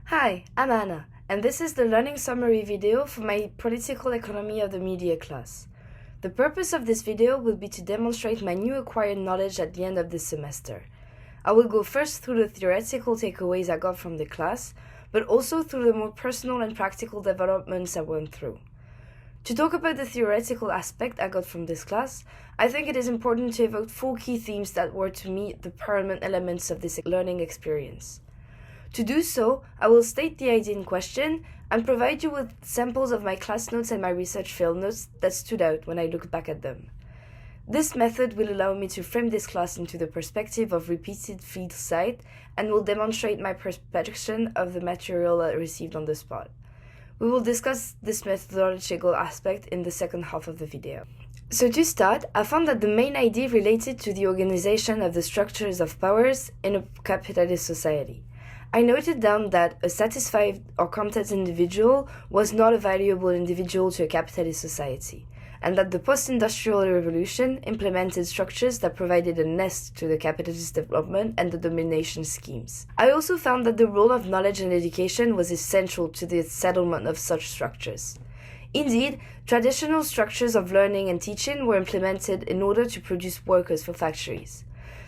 Hi, I'm Anna, and this is the learning summary video for my Political Economy of the Media class. The purpose of this video will be to demonstrate my new acquired knowledge at the end of this semester. I will go first through the theoretical takeaways I got from the class, but also through the more personal and practical developments I went through. To talk about the theoretical aspect I got from this class, I think it is important to evoke 4 key themes that were to me the paramount elements of this learning experience. To do so, I will state the idea in question and provide you with samples of my class notes and my research field notes that stood out when I looked back at them. This method will allow me to frame this class into the perspective of repeated field sight and will demonstrate my perception of the material I received on the spot. We will discuss this methodological aspect in the second half of the video. So to start, I found that the main idea related to the organization of the structures of powers in a capitalist society. I noted down that a satisfied or content individual was not a valuable individual to a capitalist society, and that the post-industrial revolution implemented structures that provided a nest to the capitalist development and the domination schemes. I also found that the role of knowledge and education was essential to the settlement of such structures. Indeed, traditional structures of learning and teaching were implemented in order to produce workers for factories.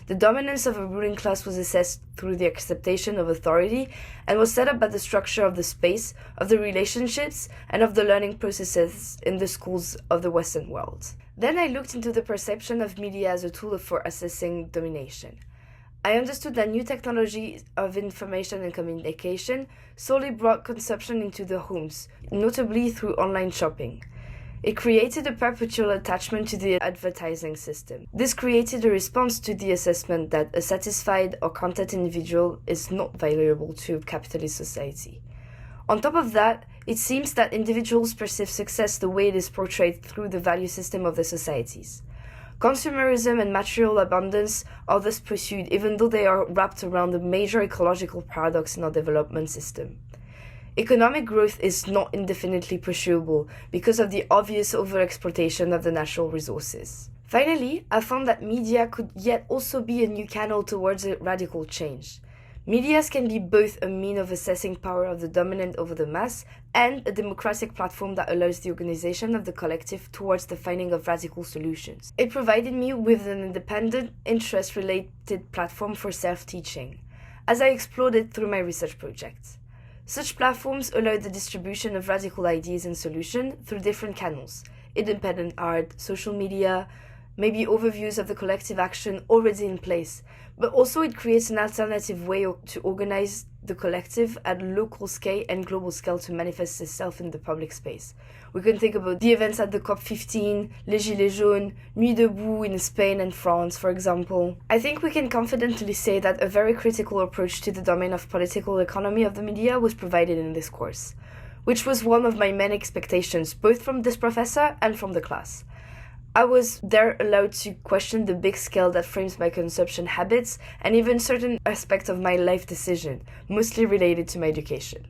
The dominance of a ruling class was assessed through the acceptation of authority and was set up by the structure of the space, of the relationships, and of the learning processes in the schools of the Western world. Then I looked into the perception of media as a tool for assessing domination. I understood that new technology of information and communication solely brought consumption into the homes, notably through online shopping. It created a perpetual attachment to the advertising system. This created a response to the assessment that a satisfied or content individual is not valuable to a capitalist society. On top of that, it seems that individuals perceive success the way it is portrayed through the value system of the societies. Consumerism and material abundance are thus pursued even though they are wrapped around a major ecological paradox in our development system. Economic growth is not indefinitely pursuable because of the obvious overexploitation of the natural resources. Finally, I found that media could yet also be a new channel towards a radical change. Medias can be both a mean of assessing power of the dominant over the mass and a democratic platform that allows the organization of the collective towards the finding of radical solutions. It provided me with an independent, interest-related platform for self-teaching, as I explored it through my research project. Such platforms allow the distribution of radical ideas and solutions through different channels: independent art, social media, maybe overviews of the collective action already in place, but also it creates an alternative way to organize the collective at local scale and global scale to manifest itself in the public space. We can think about the events at the COP15, Les Gilets jaunes, Nuit debout in Spain and France, for example. I think we can confidently say that a very critical approach to the domain of political economy of the media was provided in this course, which was one of my main expectations, both from this professor and from the class. I was there allowed to question the big scale that frames my consumption habits and even certain aspects of my life decision, mostly related to my education.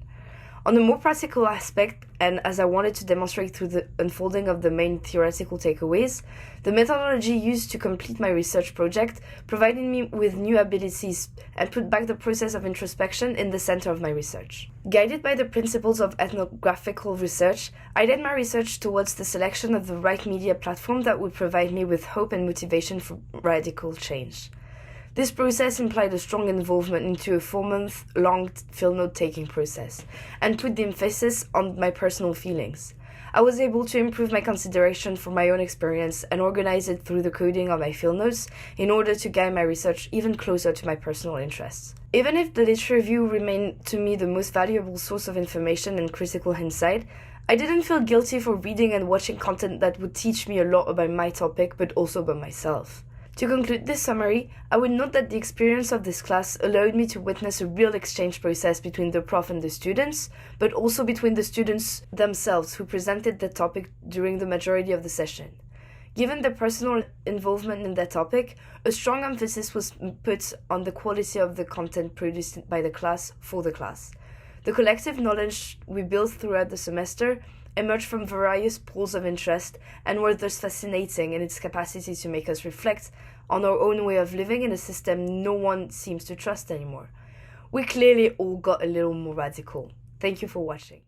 On a more practical aspect, and as I wanted to demonstrate through the unfolding of the main theoretical takeaways, the methodology used to complete my research project provided me with new abilities and put back the process of introspection in the center of my research. Guided by the principles of ethnographical research, I led my research towards the selection of the right media platform that would provide me with hope and motivation for radical change. This process implied a strong involvement into a 4-month-long field note-taking process and put the emphasis on my personal feelings. I was able to improve my consideration for my own experience and organize it through the coding of my field notes in order to guide my research even closer to my personal interests. Even if the literature review remained to me the most valuable source of information and critical insight, I didn't feel guilty for reading and watching content that would teach me a lot about my topic but also about myself. To conclude this summary, I would note that the experience of this class allowed me to witness a real exchange process between the prof and the students, but also between the students themselves who presented the topic during the majority of the session. Given their personal involvement in that topic, a strong emphasis was put on the quality of the content produced by the class for the class. The collective knowledge we built throughout the semester emerged from various pools of interest and were thus fascinating in its capacity to make us reflect on our own way of living in a system no one seems to trust anymore. We clearly all got a little more radical. Thank you for watching.